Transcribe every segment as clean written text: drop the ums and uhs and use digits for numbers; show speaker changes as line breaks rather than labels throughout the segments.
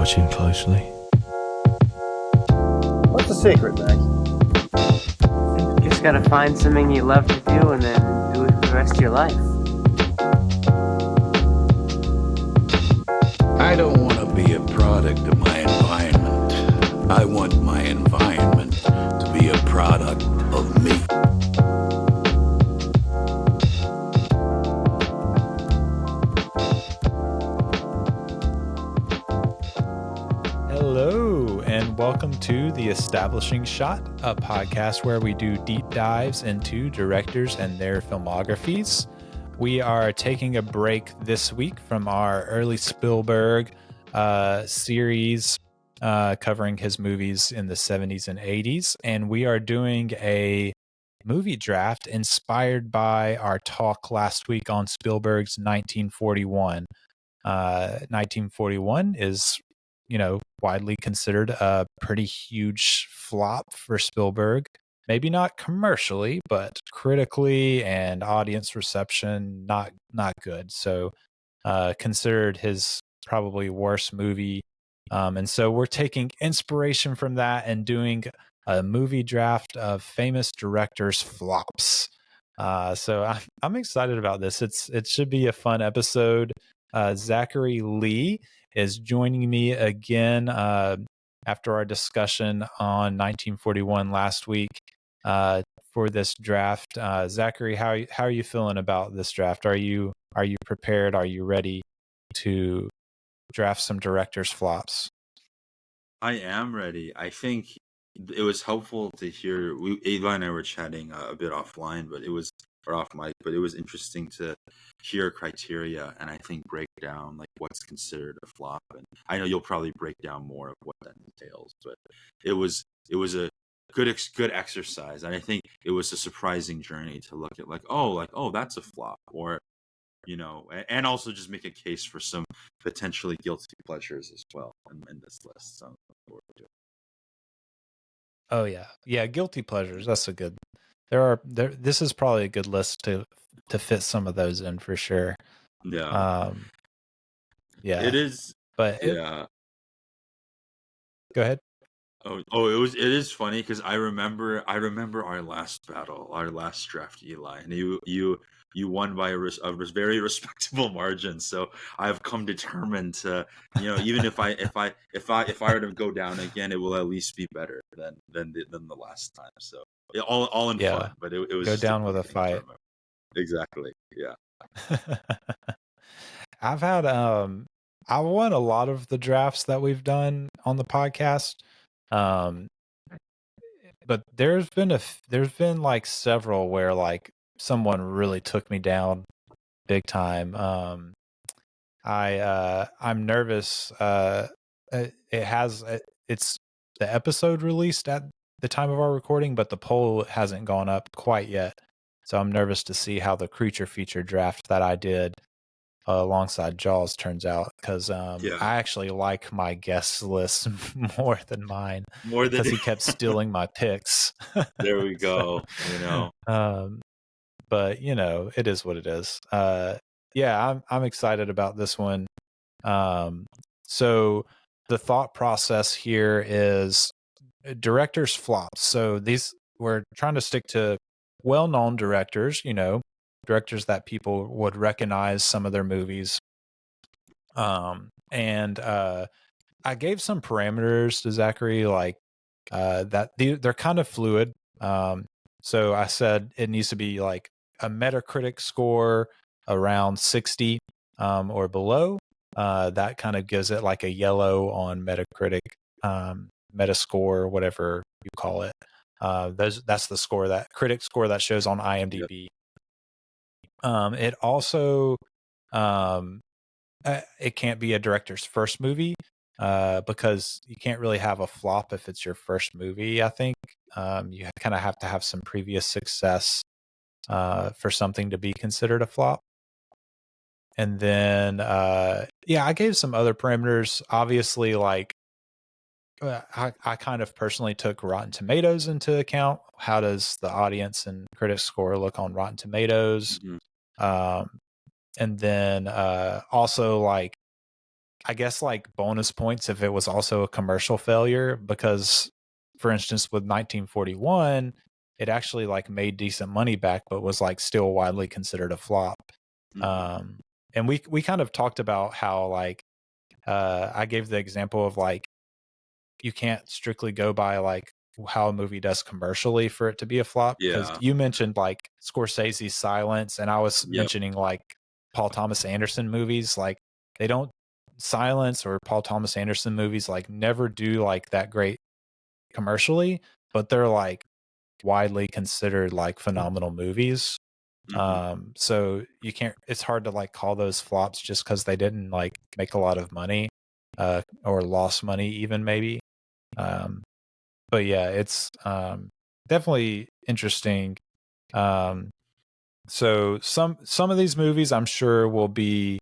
watching closely.
What's the secret, Max?
You just gotta find something you love to do and then do it for the rest of your life.
I don't want to be a product of my environment. I want my environment to be a product of me.
Hello, and welcome to The Establishing Shot, a podcast where we do deep dives into directors and their filmographies. We are taking a break this week from our early Spielberg series covering his movies in the 70s and 80s, and we are doing a movie draft inspired by our talk last week on Spielberg's 1941. 1941 is, widely considered a pretty huge flop for Spielberg. Maybe not commercially, but critically and audience reception, not good. So considered his probably worst movie. And so we're taking inspiration from that and doing a movie draft of famous directors' flops. So I'm excited about this. It should be a fun episode. Zachary Lee is joining me again after our discussion on 1941 last week for this draft. Zachary, how are you feeling about this draft? Are you prepared? Are you ready to draft some directors' flops?
I am ready. I think it was helpful to hear. Ava and I were chatting a bit offline, or off mic, but it was interesting to hear criteria and I think break down like what's considered a flop. And I know you'll probably break down more of what that entails, but it was a good exercise, and I think it was a surprising journey to look at oh that's a flop, or and also just make a case for some potentially guilty pleasures as well in this list. So,
oh yeah, guilty pleasures. That's a good. This is probably a good list to fit some of those in for sure.
Yeah.
Yeah.
It is.
But
yeah.
Go ahead.
It is funny because I remember our last battle, our last draft, Eli, and you won by a very respectable margin. So I've come determined to, even if I were to go down again, it will at least be better than the last time. So all in fun, but it was
go down with a fight.
Exactly. Yeah.
I've had I won a lot of the drafts that we've done on the podcast. But there's been like several where like someone really took me down big time. I'm nervous. It's the episode released at the time of our recording, but the poll hasn't gone up quite yet. So I'm nervous to see how the creature feature draft that I did alongside Jaws turns out, because I actually like my guest list more than mine, because he kept stealing my picks.
There we go.
But it is what it is. I'm excited about this one. So the thought process here is directors' flops. So we're trying to stick to well-known directors, directors that people would recognize some of their movies. And I gave some parameters to Zachary, like that they're kind of fluid. So I said it needs to be like a Metacritic score around 60 or below. That kind of gives it like a yellow on Metacritic, metascore, whatever you call it. That's the score, that critic score that shows on IMDb. It also it can't be a director's first movie, because you can't really have a flop if it's your first movie. I think you kind of have to have some previous success for something to be considered a flop. And then I gave some other parameters. Obviously, like I kind of personally took Rotten Tomatoes into account. How does the audience and critic score look on Rotten Tomatoes?
Mm-hmm.
And then also, like, I guess like bonus points if it was also a commercial failure, because for instance with 1941 it actually like made decent money back but was like still widely considered a flop.
Mhm.
And we kind of talked about how like I gave the example of like you can't strictly go by like how a movie does commercially for it to be a flop, because
Yeah.
you mentioned like Scorsese's Silence and I was
Yep.
mentioning like Paul Thomas Anderson movies. Like they don't, Silence or Paul Thomas Anderson movies like never do like that great commercially, but they're like widely considered like phenomenal movies.
Mhm.
So you can't, it's hard to like call those flops just because they didn't like make a lot of money, or lost money even maybe. um but yeah, it's definitely interesting. um so some of these movies I'm sure will be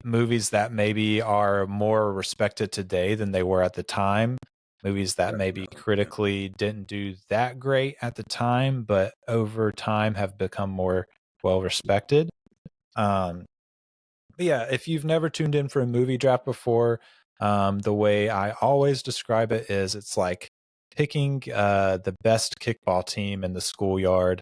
movies that maybe are more respected today than they were at the time, movies that maybe
Definitely. Yeah.
critically didn't do that great at the time but over time have become more well respected. um But yeah, if you've never tuned in for a movie draft before, the way I always describe it is it's like picking the best kickball team in the schoolyard.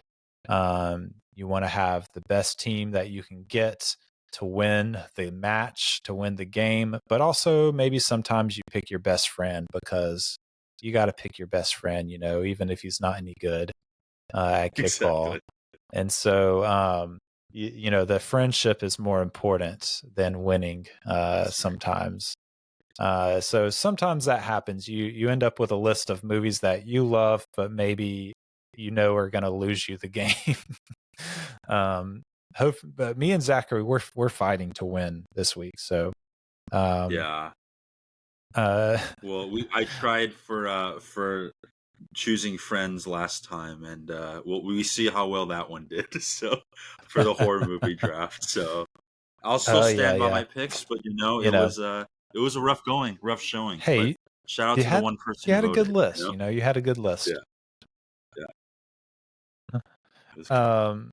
You want to have the best team that you can get to win the match, to win the game, but also maybe sometimes you pick your best friend because you got to pick your best friend, even if he's not any good at kickball.
Exactly.
And so, the friendship is more important than winning
That's right.
sometimes. So sometimes that happens. You end up with a list of movies that you love, but maybe are going to lose you the game. um, but me and Zachary, we're fighting to win this week. So, um,
Yeah.
uh,
Well, I tried for choosing friends last time, and well, we see how well that one did. So for the horror movie draft, so I'll still
oh yeah,
stand by
yeah.
my picks, but
You know,
it was a rough showing. But
hey,
shout out
you
to the
had
one person
you
who
had a good
voted.
list. You had a good
Yeah,
list.
yeah, it was good.
Um,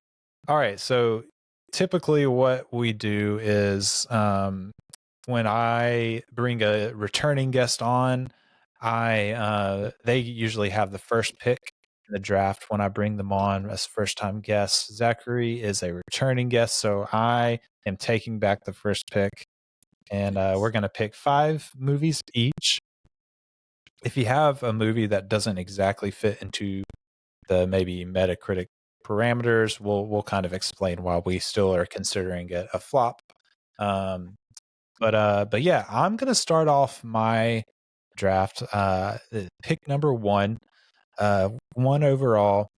all right. So typically, what we do is when I bring a returning guest on, they usually have the first pick in the draft when I bring them on as first time guests. Zachary is a returning guest, so I am taking back the first pick, and we're
Yes.
going to pick 5 movies each. If you have a movie that doesn't exactly fit into the maybe Metacritic parameters, we'll kind of explain why we still are considering it a flop. But yeah, I'm gonna start off my draft. Pick number one, one overall,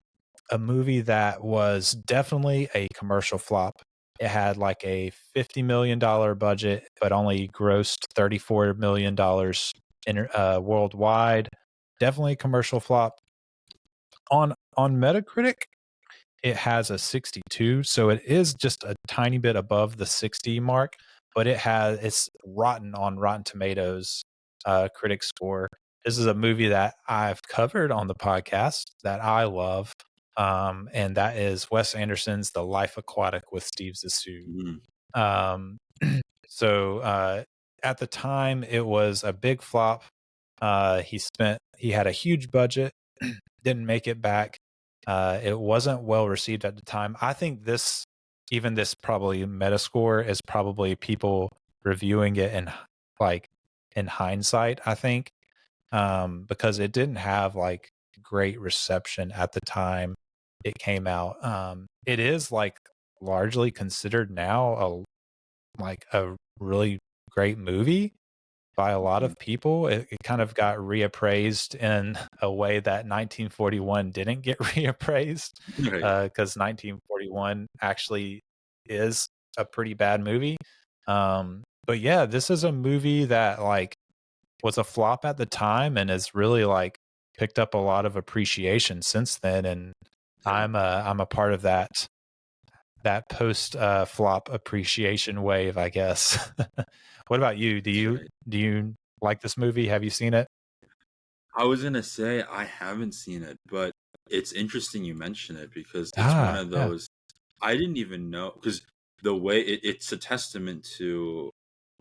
a movie that was definitely a commercial flop. It had like a $50 million budget, but only grossed $34 million in worldwide. Definitely a commercial flop. On Metacritic, it has a 62, so it is just a tiny bit above the 60 mark, but it's rotten on Rotten Tomatoes critic score. This is a movie that I've covered on the podcast that I love, and that is Wes Anderson's The Life Aquatic with Steve Zissou.
Mhm.
Um, so at the time, it was a big flop. He had a huge budget, didn't make it back. It wasn't well received at the time. I think this probably metascore is probably people reviewing it like in hindsight, I think, because it didn't have like great reception at the time it came out. It is like largely considered now a really great movie by a lot
Mhm.
of people. It kind of got reappraised in a way that 1941 didn't get reappraised,
Right.
because 1941 actually is a pretty bad movie. But yeah, this is a movie that like was a flop at the time and has really like picked up a lot of appreciation since then. And
Yeah.
I'm a part of that post flop appreciation wave, I guess. What about you? Do
That's
you
right.
do you like this movie? Have you seen it?
I was gonna say I haven't seen it, but it's interesting you mention it because it's one
Ah,
of
yeah.
those I didn't even know because the way it's a testament to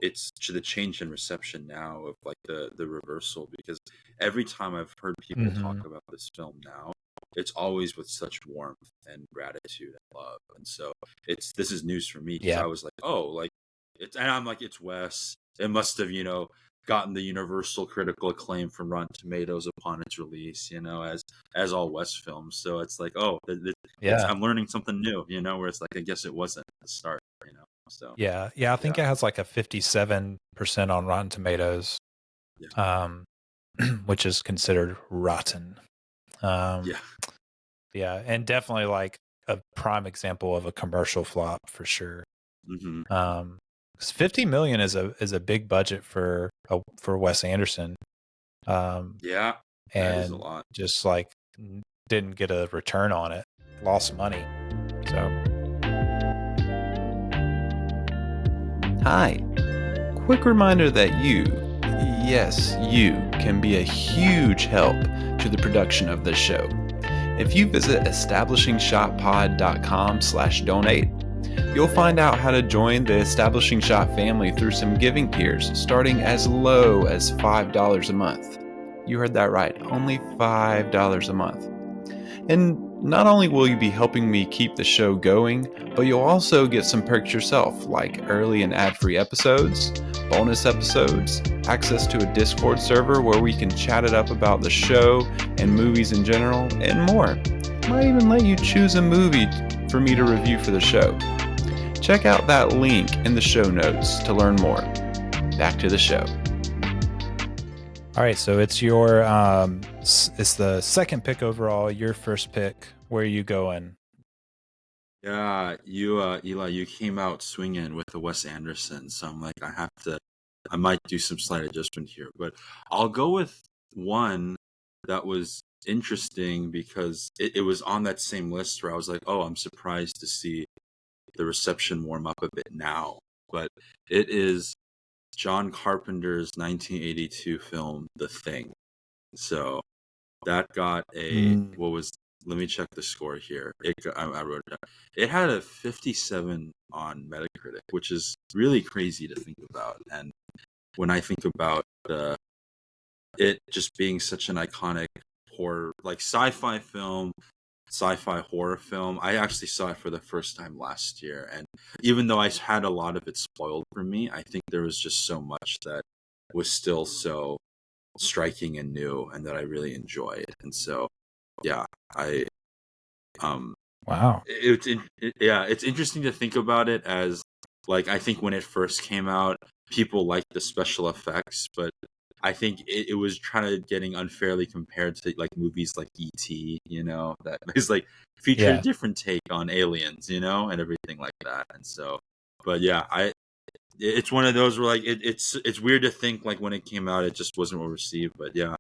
it's to the change in reception now of like the reversal, because every time I've heard people talk
Hmm.
about this film now, it's always with such warmth and gratitude and love. And so this is news for me, because
Yeah.
I was like, oh, like it's, and I'm like, it's Wes. It must have, gotten the universal critical acclaim from Rotten Tomatoes upon its release, as all Wes films. So it's like, oh, it's
Yeah.
I'm learning something new, where it's like, I guess it wasn't at the start, So
Yeah. Yeah. I think
yeah,
it has like a 57% on Rotten Tomatoes,
yeah,
um, which is considered rotten. Um,
yeah.
yeah. And definitely like a prime example of a commercial flop for sure.
Hmm.
'Cause 50 million is a big budget for Wes Anderson. Um,
Yeah, that is a
and
lot.
just like didn't get a return on it, lost money. So,
Hi. Quick reminder that you, yes, you, can be a huge help to the production of this show. If you visit establishingshotpod.com/donate, you'll find out how to join the Establishing Shot family through some giving tiers starting as low as $5 a month. You heard that right, only $5 a month. And not only will you be helping me keep the show going, but you'll also get some perks yourself, like early and ad-free episodes, bonus episodes, access to a Discord server where we can chat it up about the show and movies in general, and more. Might even let you choose a movie for me to review for the show. Check out that link in the show notes to learn more. Back to the show.
all right. So it's your it's the second pick overall. Your first pick. Where are you going?
Yeah, Eli, you came out swinging with the Wes Anderson, so I'm like, I might do some slight adjustment here, but I'll go with one that was interesting because it was on that same list where I was like, oh, I'm surprised to see the reception warm up a bit now, but it is John Carpenter's 1982 film, The Thing. So that got
Mm,
let me check the score here. I wrote it down. It had a 57 on Metacritic, which is really crazy to think about. And when I think about it just being such an iconic horror, like sci-fi horror film, I actually saw it for the first time last year. And even though I had a lot of it spoiled for me, I think there was just so much that was still so striking and new and that I really enjoyed. And so, yeah, I
wow.
it's interesting to think about it as, like, I think when it first came out, people liked the special effects, but I think it was trying to getting unfairly compared to like movies like E.T., that is like featured a
Yeah.
different take on aliens, and everything like that. And so, but yeah, it's one of those where like it's weird to think like when it came out it just wasn't well received, but yeah,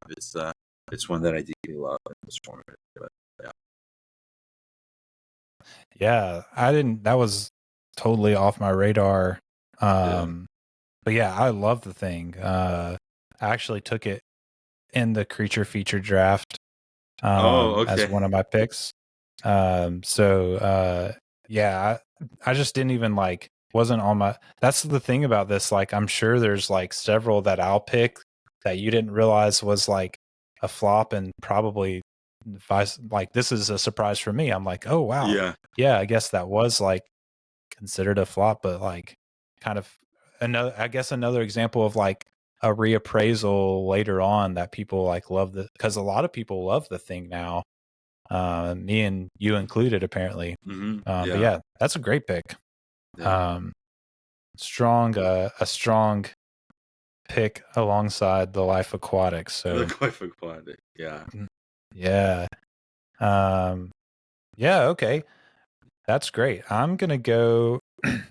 it's one that I deeply love and was formative. But yeah.
Yeah. I didn't. That was totally off my radar.
Yeah.
But yeah, I love The Thing. I actually took it in the creature feature draft
Oh,
as
okay.
one of my picks. Yeah, I just didn't even like wasn't on my. That's the thing about this. Like, I'm sure there's like several that I'll pick that you didn't realize was like a flop, and probably vice like this is a surprise for me. I'm like, oh wow,
Yeah.
yeah, I guess that was like considered a flop, but like kind of another. I guess another example of like a reappraisal later on that people like love because a lot of people love The Thing now, me and you included apparently. But
Yeah.
yeah, that's a great pick.
Yeah.
um a strong pick alongside The Life Aquatic,
The
so
Life Aquatic. Yeah.
yeah. um yeah, okay, that's great. I'm gonna go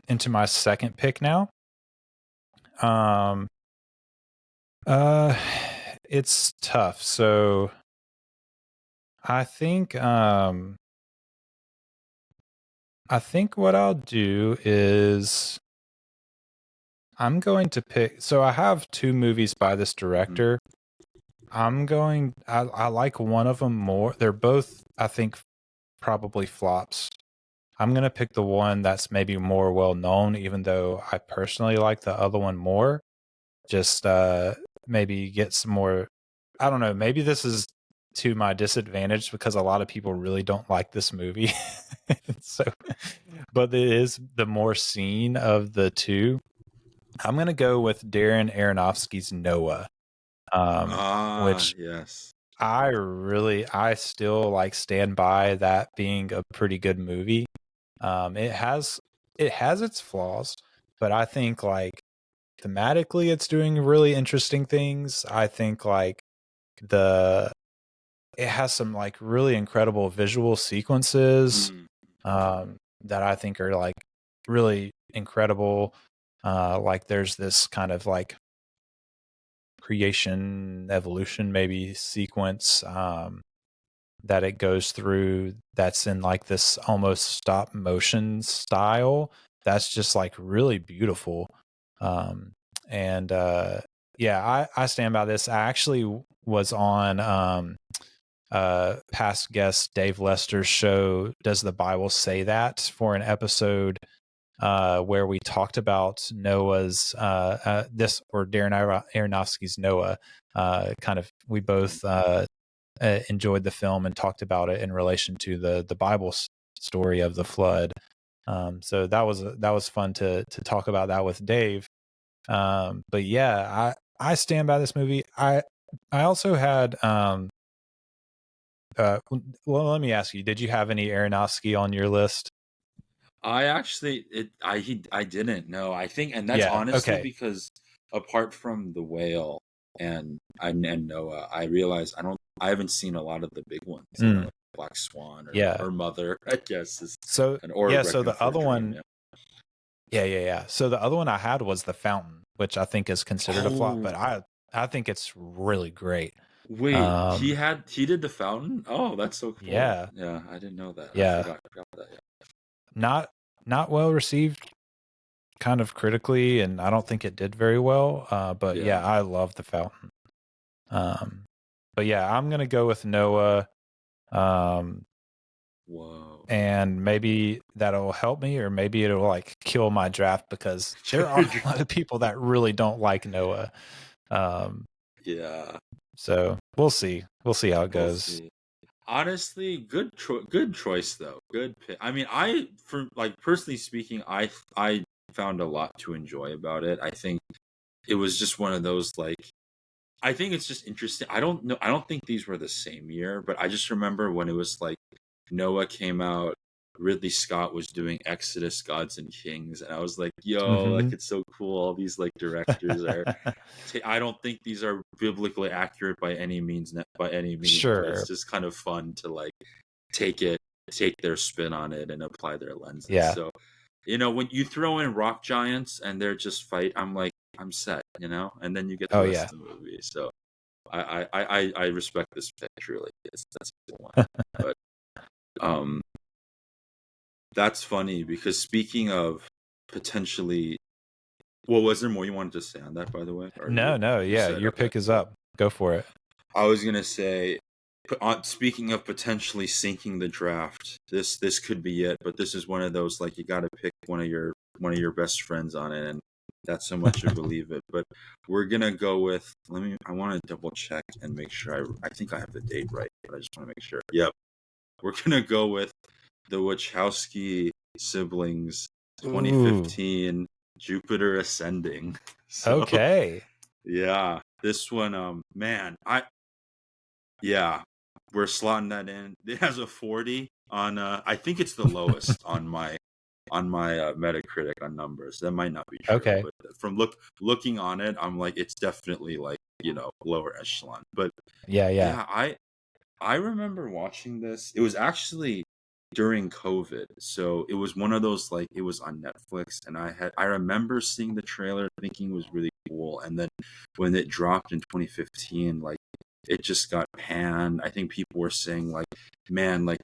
into my second pick now. um uh it's tough, so I think what I'll do is I'm going to pick. So I have two movies by this director. I like one of them more. They're both, I think, probably flops. I'm gonna pick the one that's maybe more well known, even though I personally like the other one more. Just maybe get some more. I don't know. Maybe this is to my disadvantage because a lot of people really don't like this movie. So, but it is the more seen of the two. I'm gonna go with Darren Aronofsky's Noah, which
Yes.
I still like stand by that being a pretty good movie. It has its flaws, but I think like thematically it's doing really interesting things. I think like the it has some like really incredible visual sequences that I think are like really incredible. Like there's this kind of like creation evolution maybe sequence that it goes through that's in like this almost stop motion style that's just like really beautiful. And yeah, I stand by this. I actually was on past guest Dave Lester's show Does the Bible Say That for an episode where we talked about Noah's this or Darren Aronofsky's Noah. Kind of we both enjoyed the film and talked about it in relation to the Bible story of the flood. So that was fun to talk about that with Dave. But yeah, I stand by this movie. I also had well, let me ask you, did you have any Aronofsky on your list?
I actually I didn't know. I think, and that's
Yeah,
honestly
okay.
because apart from The Whale and Noah, I realize I haven't seen a lot of the big ones. You know, like Black Swan or Mother, I guess is
So
or
yeah, so
Requiem
the
for a
other
Dream,
one, yeah. So the other one I had was The Fountain, which I think is considered a flop, but
Oh,
I think it's really great.
wait, he did The Fountain? Oh, that's so cool.
Yeah,
Yeah, I didn't know that. I
yeah.
forgot that. Yeah.
Not well received kind of critically, and I don't think it did very well. But yeah, I love The Fountain. But yeah, I'm gonna go with Noah.
Whoa.
And maybe that'll help me, or maybe it'll like kill my draft because there are a lot of people that really don't like Noah.
Yeah.
So we'll see. We'll see how it
We'll
goes.
see. Honestly, good choice though. Good pick. I mean, for like personally speaking, I found a lot to enjoy about it. I think it was just one of those like I think it's just interesting. I don't know. I don't think these were the same year, but I just remember when it was like Noah came out, Ridley Scott was doing Exodus, Gods and Kings, and I was like, yo, like it's so cool. All these like directors are. I don't think these are biblically accurate by any means, but
Sure.
it's just kind of fun to like take their spin on it and apply their lenses.
Yeah.
So, you know, when you throw in rock giants and they're just fight, I'm like, I'm set, you know, and then you get the rest of the movie. So I respect this pick truly. That's a good one. But that's funny because speaking of potentially, well, was there more you wanted to say on that, by the way?
No, yeah, your pick is up. Go for it.
I was gonna say, speaking of potentially sinking the draft, this could be it. But this is one of those like you got to pick one of your best friends on it, and that's so much you believe it. But we're gonna go with. I want to double check and make sure. I think I have the date right, but I just want to make sure. Yep, we're gonna go with the Wachowski siblings, 2015 Jupiter Ascending. So,
okay.
Yeah, this one, man, we're slotting that in. It has a 40 on. I think it's the lowest on my Metacritic on numbers. That might not be true.
Okay.
But from looking on it, I'm like, it's definitely like lower echelon. But
yeah.
I remember watching this. It was actually during COVID, so it was one of those like it was on Netflix, and I remember seeing the trailer, thinking it was really cool, and then when it dropped in 2015, like it just got panned. I think people were saying like, man, like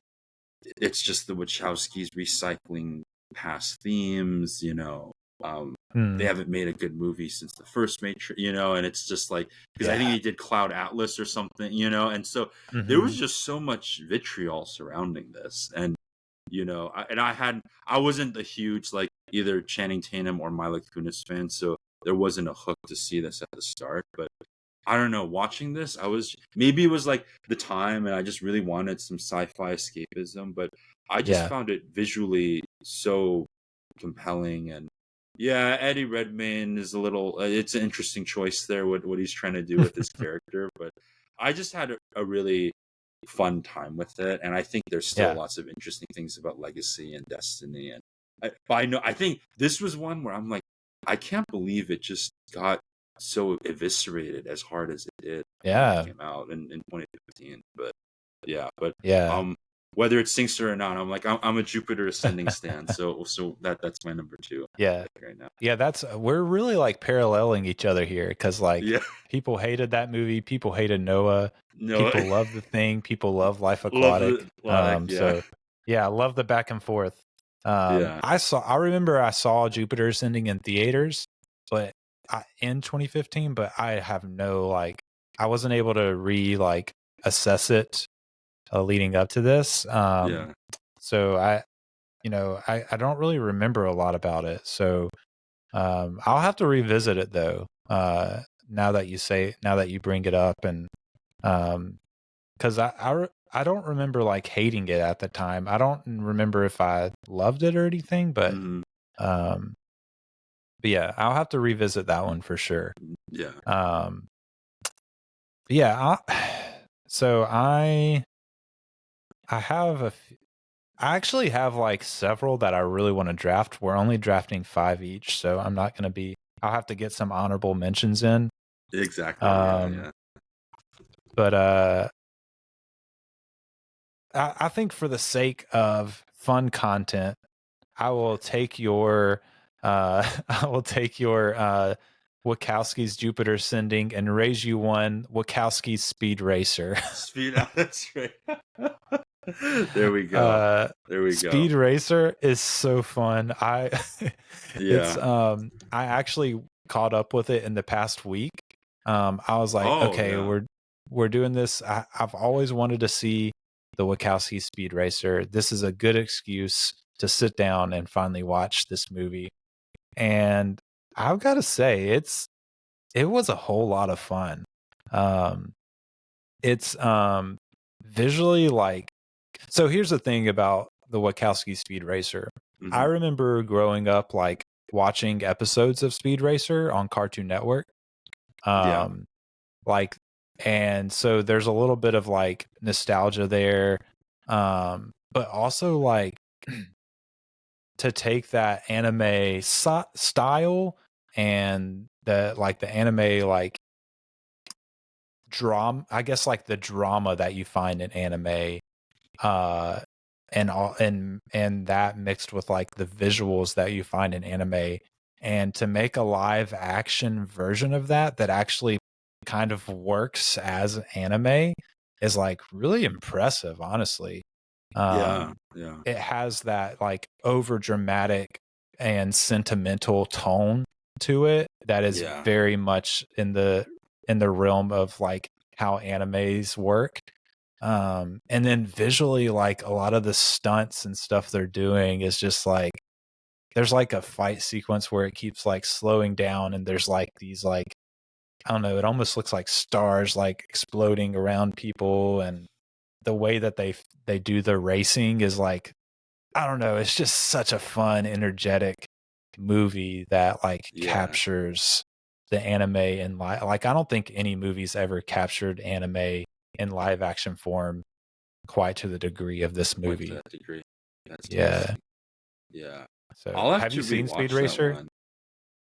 it's just the Wachowskis recycling past themes, they haven't made a good movie since the first Matrix, and it's just like because I think he did Cloud Atlas or something, and so there was just so much vitriol surrounding this, and I wasn't a huge like either Channing Tatum or Mila Kunis fan, so there wasn't a hook to see this at the start. But I don't know, watching this, maybe it was like the time, and I just really wanted some sci-fi escapism, but I just
Yeah.
found it visually so compelling. And yeah, Eddie Redmayne is it's an interesting choice there, what he's trying to do with his character, but I just had a really fun time with it, and I think there's still
Yeah.
lots of interesting things about legacy and destiny. And I think this was one where I'm like, I can't believe it just got so eviscerated as hard as it did when
Yeah.
it came out in 2015. But yeah,
Yeah.
whether it sinks or not, I'm a Jupiter Ascending stan, so that's my number 2
Yeah.
right now.
Yeah, we're really like paralleling each other here, because like
Yeah,
people hated that movie, people hated Noah,
no,
people love The Thing, people love Life
love
Aquatic.
the Aquatic, yeah,
So yeah, I love the back and forth.
yeah,
I remember I saw Jupiter Ascending in theaters, but in 2015, but I have I wasn't able to assess it leading up to this.
yeah.
So I don't really remember a lot about it. So I'll have to revisit it though. Now that you bring it up, and because I don't remember like hating it at the time. I don't remember if I loved it or anything, but
Mhm.
but yeah, I'll have to revisit that one for sure.
Yeah.
But yeah, so I actually have like several that I really want to draft. We're only drafting 5 each, so I'm not going to be. I'll have to get some honorable mentions in.
Exactly. Yeah.
But I think for the sake of fun content, I will take your Wachowski's Jupiter Ascending and raise you one Wachowski's Speed Racer.
That's right. There we go.
Speed Racer is so fun. It's
Yeah.
I actually caught up with it in the past week. I was like,
Oh,
okay,
yeah.
we're doing this. I've always wanted to see the Wachowski Speed Racer. This is a good excuse to sit down and finally watch this movie. And I've got to say, it was a whole lot of fun. It's visually like, so here's the thing about the Wachowski Speed Racer.
Mhm.
I remember growing up like watching episodes of Speed Racer on Cartoon Network.
Yeah.
Like, and so there's a little bit of like nostalgia there. But also like to take that anime style and the anime like drama, I guess like the drama that you find in anime, and that mixed with like the visuals that you find in anime, and to make a live action version of that actually kind of works as anime is like really impressive, honestly.
Yeah.
It has that like over dramatic and sentimental tone to it that is
Yeah.
very much in the realm of like how animes work. And then visually, like a lot of the stunts and stuff they're doing is just like, there's like a fight sequence where it keeps like slowing down, and there's like these like, I don't know, it almost looks like stars like exploding around people, and the way that they do the racing is like, I don't know, it's just such a fun, energetic movie that like captures the anime and like I don't think any movie's ever captured anime in live action form quite to the degree of this movie.
To that degree. That's
yeah.
Yeah.
So
I'll
have you seen Speed Racer?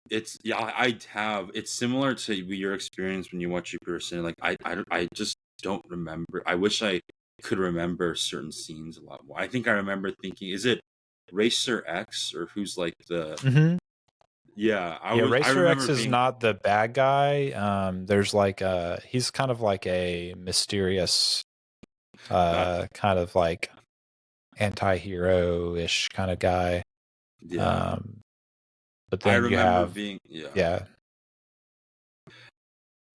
It's I have. It's similar to your experience when you watch Jupiter Ascending. Like I just don't remember. I wish I could remember certain scenes a lot more. I think I remember thinking, is it Racer X or who's like the?
Mm-hmm.
Yeah,
Racer X is not the bad guy. There's like he's kind of like a mysterious, kind of like anti-hero-ish kind of guy.
Yeah.
But then
I remember
you have
being
yeah.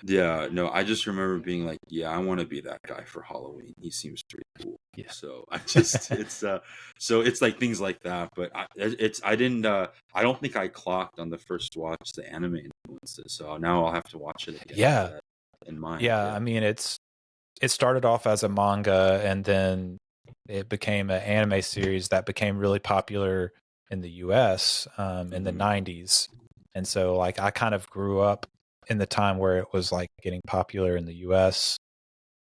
Yeah, no, I just remember being like, yeah, I want to be that guy for Halloween. He seems pretty cool.
Yeah.
So I just so it's like things like that. But I didn't I don't think I clocked on the first watch the anime influences. So now I'll have to watch it again with
Yeah.
that in mind.
Yeah. I mean, it started off as a manga, and then it became an anime series that became really popular in the US in the
Mhm.
90s. And so like I kind of grew up in the time where it was like getting popular in the US.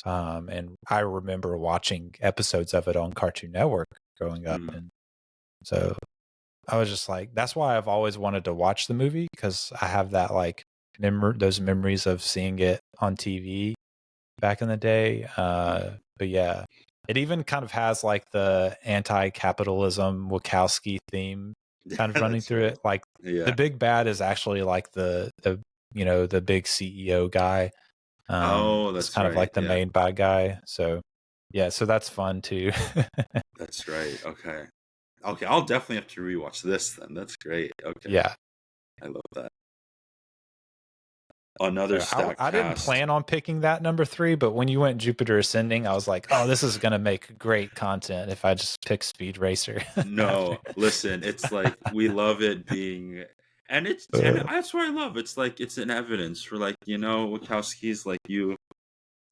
And I remember watching episodes of it on Cartoon Network growing up.
Mhm.
And so I was just like, that's why I've always wanted to watch the movie, because I have that like those memories of seeing it on TV back in the day. But yeah, it even kind of has like the anti-capitalism Wachowski theme kind of running
That's
through
right.
it. Like the
Yeah.
big bad is actually like the the big CEO guy.
Oh,
It's
that's
kind of
right.
like the
Yeah.
main bad guy. So yeah, so that's fun too.
That's right. Okay. Okay, I'll definitely have to rewatch this then. That's great. Okay.
Yeah.
I love that. Another
So
stack
I didn't
cast.
plan on picking that number 3, but when you went Jupiter Ascending, I was like, oh, this is gonna make great content if I just pick Speed Racer after.
No, listen, it's like we love it being, and that's what I love. It's like it's an evidence for like, Wachowski's like you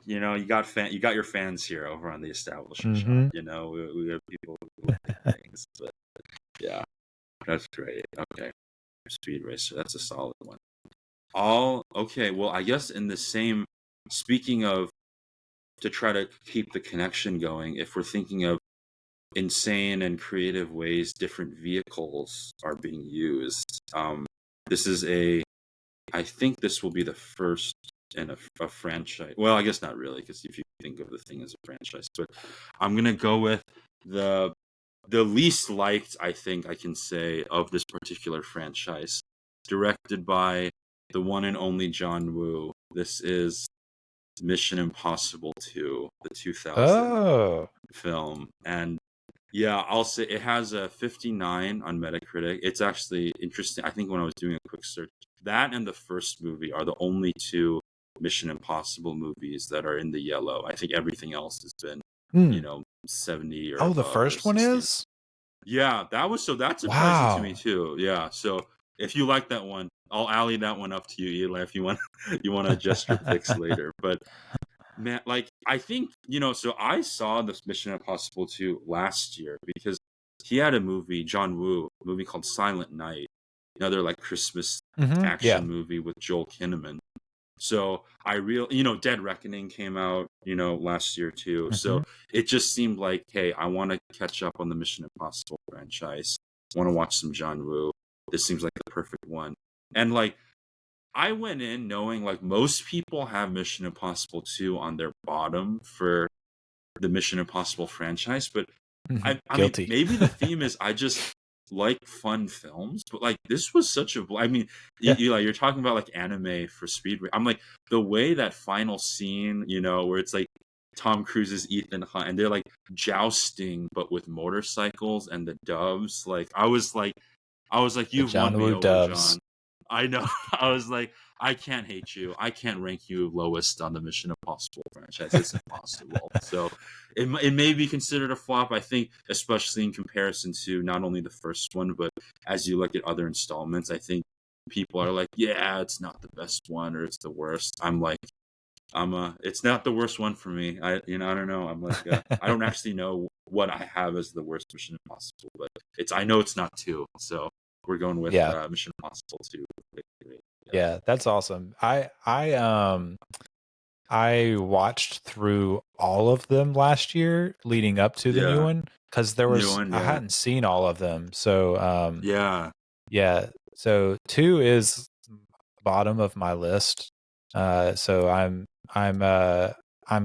got your fans here over on the establishing shot.
Mm-hmm.
We have people who like things, but yeah, that's great. Okay, Speed Racer, that's a solid one. Okay. Well, I guess in the same, speaking of, to try to keep the connection going, if we're thinking of insane and creative ways different vehicles are being used, this is I think this will be the first in a franchise. Well, I guess not really, because if you think of the thing as a franchise, but I'm gonna go with the least liked, I think I can say, of this particular franchise, directed by the one and only John Woo. This is Mission Impossible 2, the 2000
Oh.
film. And yeah, I'll say it has a 59 on Metacritic. It's actually interesting. I think when I was doing a quick search, that and the first movie are the only two Mission Impossible movies that are in the yellow. I think everything else has been, 70 or
Oh, the
above, or
first one
60.
is?
Yeah, that's surprising to me
Wow.
too. Yeah, so if you like that one, I'll alley that one up to you, Eli, if you want you want to adjust your picks later. But man, like I think, so I saw this Mission Impossible 2 last year because he had a movie, John Woo, a movie called Silent Night, another like Christmas
Mm-hmm. Yeah.
action movie with Joel Kinnaman. So Dead Reckoning came out, last year too.
Mm-hmm.
So it just seemed like, hey, I want to catch up on the Mission Impossible franchise. Want to watch some John Woo. This seems like the perfect one. And like I went in knowing like most people have Mission Impossible 2 on their bottom for the Mission Impossible franchise, but I mean,
Guilty.
maybe the theme is I just like fun films, but like this was such a. I mean,
Yeah.
you're talking about like anime for Speed. I'm like the way that final scene, where it's like Tom Cruise's Ethan Hunt, and they're like jousting, but with motorcycles and the doves. Like I was like,
The
you've won
John
me
Woo
over,
doves.
John. I know. I was like, I can't hate you. I can't rank you lowest on the Mission Impossible franchise. It's impossible. So it may be considered a flop, I think, especially in comparison to not only the first one, but as you look at other installments, I think people are like, yeah, it's not the best one or it's the worst. I'm like, it's not the worst one for me. I don't know. I'm like, I don't actually know what I have as the worst Mission Impossible, but I know it's not 2. So we're going with
Yeah.
Mission Impossible 2.
Yeah, that's awesome. I watched through all of them last year leading up to the new
Yeah.
one, because
New one,
I
yeah.
hadn't seen all of them. So
Yeah.
yeah. So 2 is bottom of my list. So I'm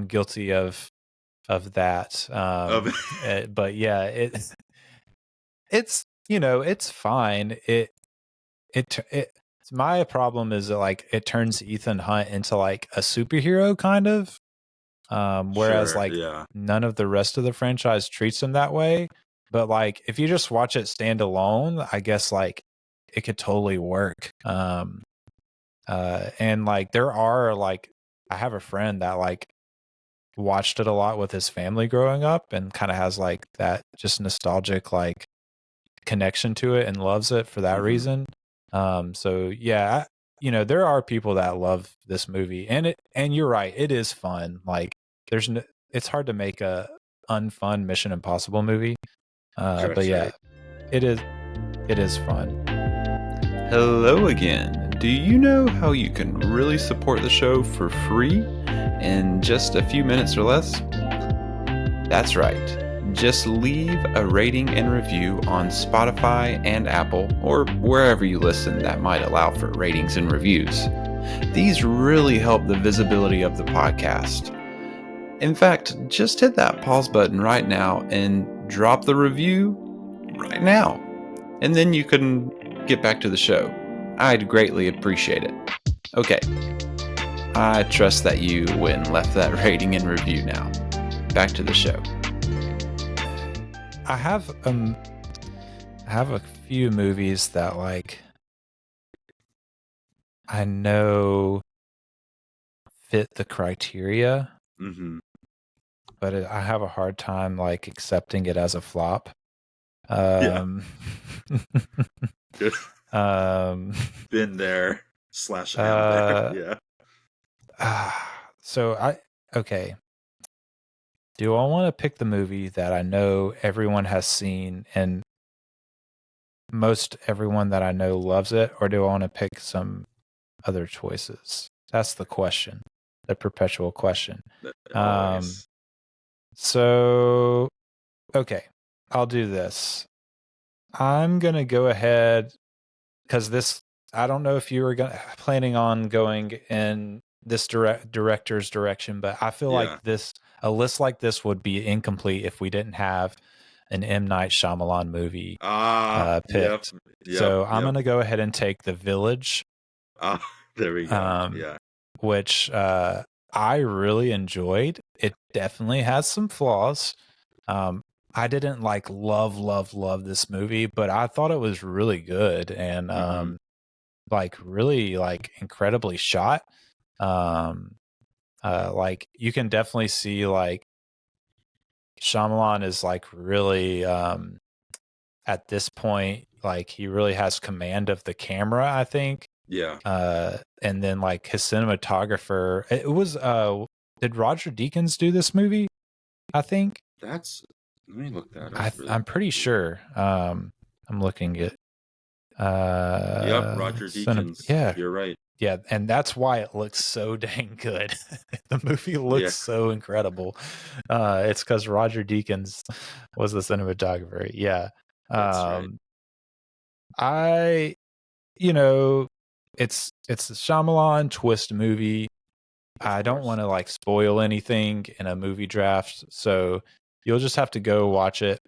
guilty of that. But yeah, it's it's fine. It my problem is that like it turns Ethan Hunt into like a superhero kind of, whereas
Sure,
like
yeah.
none of the rest of the franchise treats him that way. But like if you just watch it stand alone, I guess like it could totally work. And like there are like I have a friend that like watched it a lot with his family growing up and kind of has like that just nostalgic like connection to it and loves it for that reason. So yeah, there are people that love this movie, and you're right, it is fun. Like it's hard to make a unfun Mission Impossible movie. But yeah, it is fun.
Hello again. Do you know how you can really support the show for free in just a few minutes or less? That's right. Just leave a rating and review on Spotify and Apple, or wherever you listen that might allow for ratings and reviews. These really help the visibility of the podcast. In fact, just hit that pause button right now and drop the review right now. And then you can get back to the show. I'd greatly appreciate it. Okay. I trust that you went and left that rating and review now. Back to the show.
I have a few movies that like I know fit the criteria, but I have a hard time like accepting it as a flop.
Been there / am there. Yeah.
So okay. Do I want to pick the movie that I know everyone has seen and most everyone that I know loves it, or do I want to pick some other choices? That's the question, the perpetual question. So, okay, I'll do this. I'm going to go ahead because I don't know if you were planning on going in this director's direction, but I feel like a list like this would be incomplete if we didn't have an M. Night Shyamalan movie picked. So I'm going to go ahead and take The Village.
There we go.
Which I really enjoyed. It definitely has some flaws. I didn't like love this movie, but I thought it was really good and like really like incredibly shot. Like you can definitely see like Shyamalan is like really at this point like he really has command of the camera, I think. And then like his cinematographer, it was did Roger Deakins do this movie? I think
let me look that up.
I'm pretty sure. I'm looking at
Roger Deakins.
Yeah,
you're right.
Yeah, and that's why it looks so dang good. The movie looks so incredible. It's because Roger Deakins was the cinematographer. Yeah.
That's right.
It's a Shyamalan twist movie. I don't want to like spoil anything in a movie draft, so you'll just have to go watch it.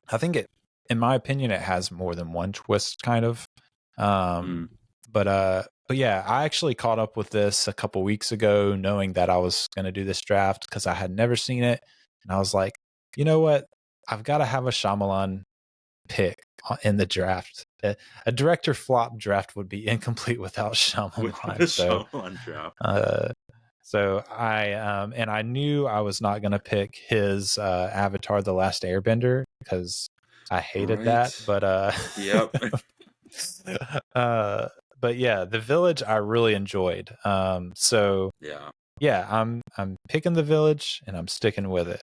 I think in my opinion, it has more than one twist, kind of. But yeah, I actually caught up with this a couple weeks ago, knowing that I was going to do this draft because I had never seen it, and I was like, you know what, I've got to have a Shyamalan pick in the draft. A director flop draft would be incomplete without Shyamalan.
Shyamalan draft.
So I knew I was not going to pick his Avatar: The Last Airbender because I hated that. But but yeah, The Village I really enjoyed. So yeah, I'm picking The Village and I'm sticking with it.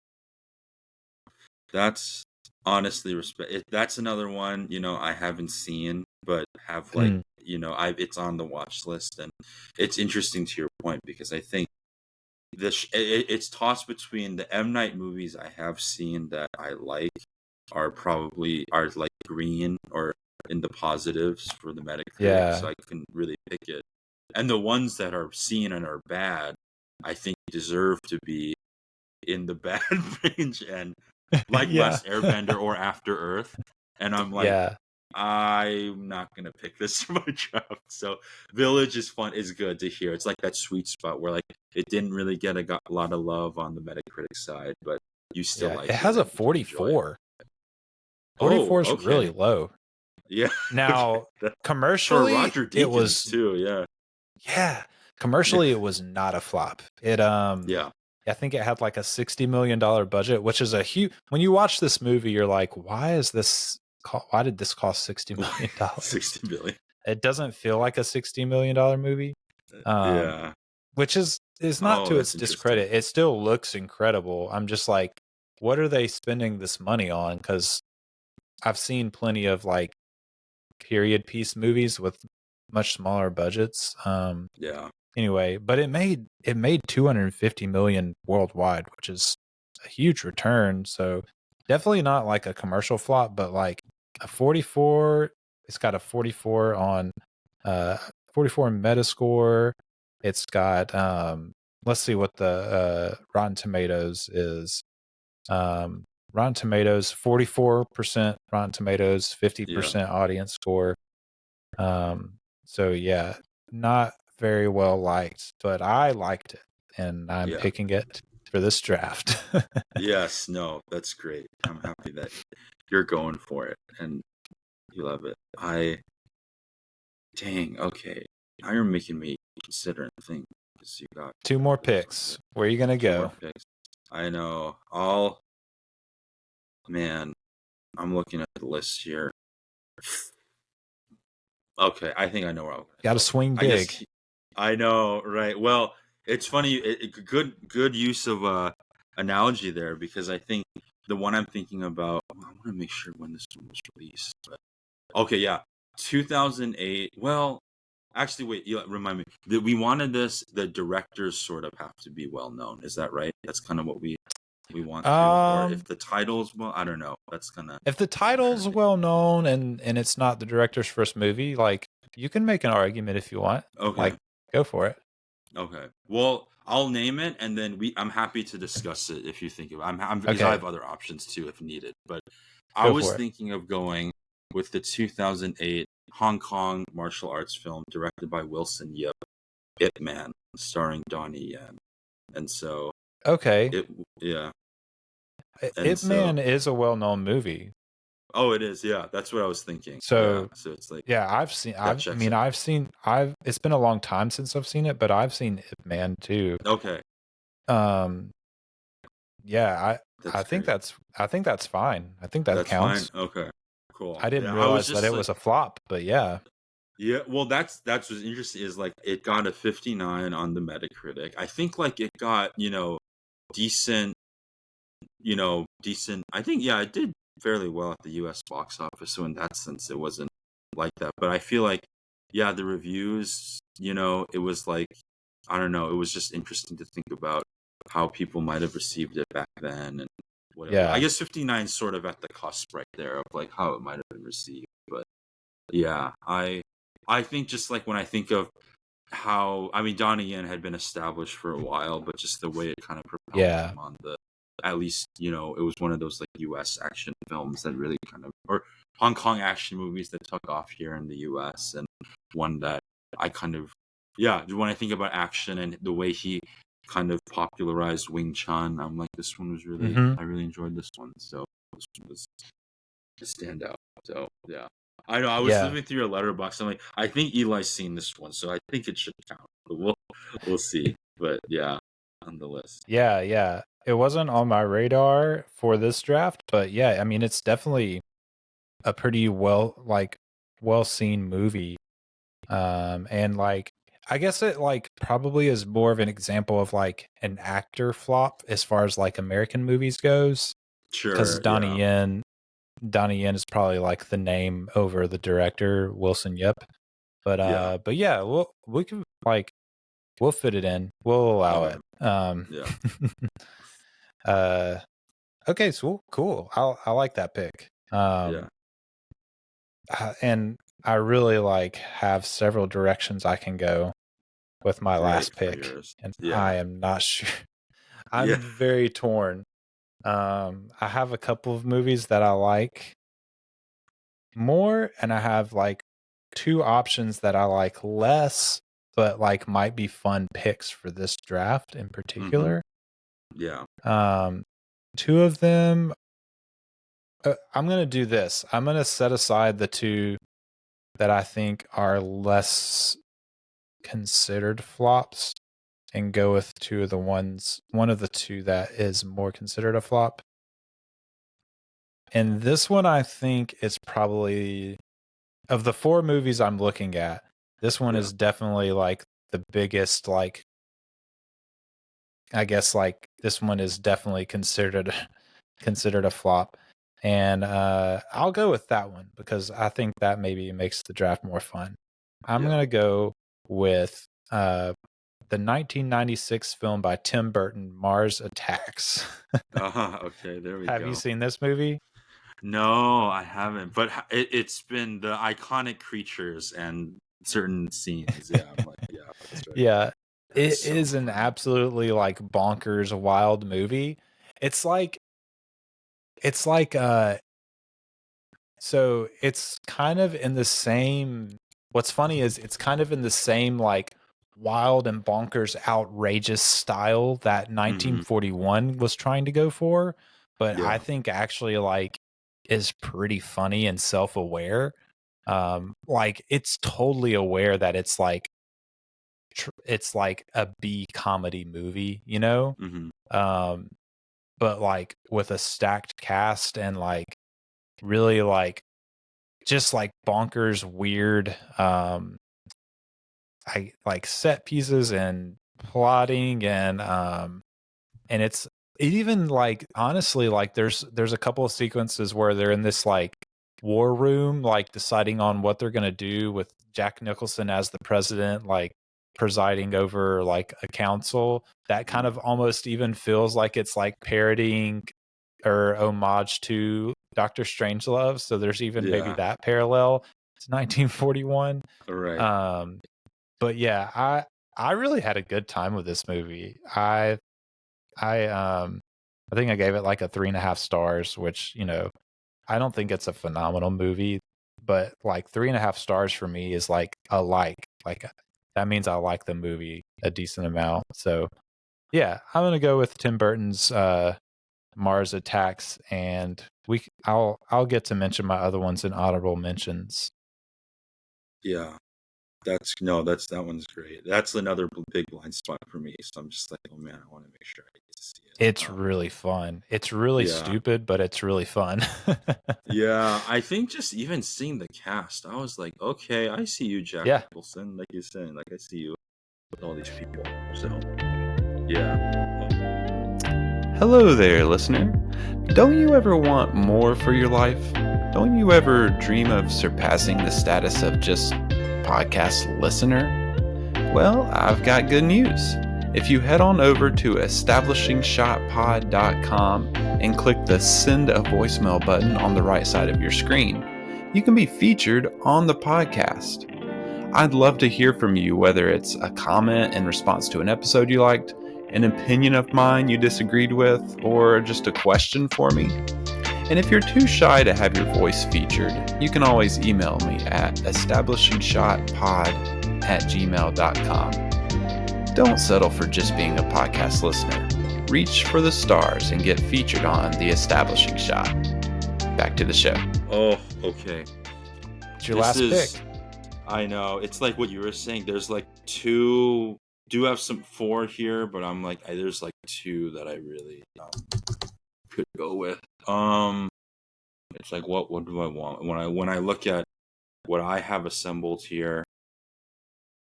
That's honestly respect. That's another one I haven't seen, but have like it's on the watch list, and it's interesting to your point because I think it's tossed between the M. Night movies I have seen that I like are like green or in the positives for the Metacritic, so I can really pick it. And the ones that are seen and are bad, I think deserve to be in the bad range, and like Last Airbender or After Earth. And I'm like, I'm not gonna pick this for my draft. So Village is good to hear. It's like that sweet spot where like it didn't really get a lot of love on the Metacritic side, but you still like it.
It has a 44. 44 is really low.
Yeah.
Now commercially,
for Roger Deakins, it was too. Yeah.
Yeah. Commercially, it was not a flop.
Yeah.
I think it had like a $60 million budget, which is a huge. When you watch this movie, you're like, why did this cost $60 million?
60 billion.
It doesn't feel like a $60 million movie.
Yeah.
Which is not
Oh,
to
that's
its discredit.
interesting.
It still looks incredible. I'm just like, what are they spending this money on? Because I've seen plenty of like period piece movies with much smaller budgets.
Yeah.
Anyway, but it made 250 million worldwide, which is a huge return. So definitely not like a commercial flop, but like a 44. It's got a 44 on 44 metascore. It's got let's see what the Rotten Tomatoes is. Rotten Tomatoes 44% Rotten Tomatoes, 50% audience score. So yeah, not very well liked, but I liked it, and I'm picking it for this draft.
Yes, no, that's great. I'm happy that you're going for it and you love it. Dang, okay. Now you're making me consider and think because you got
2 more picks. Where are you gonna
2 more
go?
picks. I know. Man, I'm looking at the list here. Okay, I think I know where I'm
Got to swing big.
I know, right? Well, it's funny. Good use of analogy there because I think the one I'm thinking about. I want to make sure when this one was released. But, okay, yeah, 2008. Well, actually, wait. Remind me that we wanted this. The directors sort of have to be well known. Is that right? That's kind of what we want to. Or if the title's well, I don't know. That's kind of
if the title's well known and it's not the director's first movie, like you can make an argument if you want.
okay.
Like, go for it.
Okay. Well, I'll name it, and then I'm happy to discuss it if you think of.
Okay.
I have other options too if needed, but I
Go
was
for it.
thinking of going with the 2008 Hong Kong martial arts film directed by Wilson Yip, Ip Man, starring Donnie Yen, and so
Okay.
yeah.
Ip Man is a well-known movie.
Oh, it is. Yeah, that's what I was thinking.
So,
yeah, so it's like
I've seen. It's been a long time since I've seen it, but I've seen Ip Man too.
Okay.
Yeah, I think that's fine. I think that counts.
Fine. Okay. Cool.
I didn't realize that it was a flop, but yeah.
Yeah, well, that's what's interesting is like it got a 59 on the Metacritic. I think like it got decent. I think it did fairly well at the U.S. box office. So in that sense, it wasn't like that. But I feel like the reviews. It was like I don't know. It was just interesting to think about how people might have received it back then and whatever.
Yeah.
I guess 59 is sort of at the cusp right there of like how it might have been received. But yeah, I think just like when I think of how Donnie Yen had been established for a while, but just the way it kind of propelled him on at least it was one of those like U.S. action films that really kind of or Hong Kong action movies that took off here in the U.S. and one that I kind of when I think about action and the way he kind of popularized Wing Chun, I'm like this one was really I really enjoyed this one, so this one was a standout. So yeah. I know. I was living through your letterbox. I'm like, I think Eli's seen this one, so I think it should count. But we'll see. But yeah, on the list.
Yeah. It wasn't on my radar for this draft, but yeah, I mean, it's definitely a pretty well seen movie. And like, I guess it like probably is more of an example of like an actor flop as far as like American movies goes.
Sure.
Because Donnie Yen is probably like the name over the director, Wilson Yip. But yeah, we can like we'll fit it in. We'll allow it. Okay, so cool. I like that pick. And I really like have several directions I can go with my last pick, and I am not sure. I'm very torn. I have a couple of movies that I like more, and I have like 2 options that I like less, but like might be fun picks for this draft in particular.
Yeah.
2 of them. I'm gonna do this. I'm gonna set aside the 2 that I think are less considered flops and go with one of the two that is more considered a flop. And this one, I think, is probably, of the 4 movies I'm looking at, this one is definitely like the biggest, like, I guess, like, this one is definitely considered a flop. And I'll go with that one because I think that maybe makes the draft more fun. I'm going to go with the 1996 film by Tim Burton, Mars Attacks.
Okay, there we go.
Have you seen this movie?
No, I haven't. But it's been the iconic creatures and certain scenes. Yeah, I'm like, yeah, that's right.
Yeah.
That's
It is an absolutely like bonkers wild movie. It's like so it's kind of in the same, what's funny is it's kind of in the same like wild and bonkers outrageous style that 1941 was trying to go for, but I think actually like is pretty funny and self-aware. Like it's totally aware that it's like it's like a B comedy movie, you know? But like with a stacked cast and like really like just like bonkers weird I like set pieces and plotting and it even like honestly like there's a couple of sequences where they're in this like war room like deciding on what they're going to do with Jack Nicholson as the president like presiding over like a council that kind of almost even feels like it's like parodying or homage to Doctor Strangelove, so there's even maybe that parallel. It's 1941.
Right.
But yeah, I really had a good time with this movie. I think I gave it like a 3.5 stars, which, you know, I don't think it's a phenomenal movie, but like 3.5 stars for me is like a like that means I like the movie a decent amount. So yeah, I'm gonna go with Tim Burton's Mars Attacks, and I'll get to mention my other ones in honorable mentions.
Yeah. That one's great. That's another big blind spot for me. So I'm just like, oh man, I want to make sure I get to see it.
It's really fun. It's really stupid, but it's really fun.
Yeah, I think just even seeing the cast, I was like, okay, I see you, Jack Nicholson, like you're saying, like I see you with all these people. So, yeah.
Hello there, listener. Don't you ever want more for your life? Don't you ever dream of surpassing the status of just podcast listener? Well, I've got good news. If you head on over to establishingshotpod.com and click the send a voicemail button on the right side of your screen, you can be featured on the podcast. I'd love to hear from you, whether it's a comment in response to an episode you liked, an opinion of mine you disagreed with, or just a question for me. And if you're too shy to have your voice featured, you can always email me at establishingshotpod@gmail.com. Don't settle for just being a podcast listener. Reach for the stars and get featured on The Establishing Shot. Back to the show.
Oh, okay.
It's your last pick.
I know. It's like what you were saying. There's like 2, do have some 4 here, but I'm like, there's like 2 that I really could go with. It's like, what do I want when I look at what I have assembled here?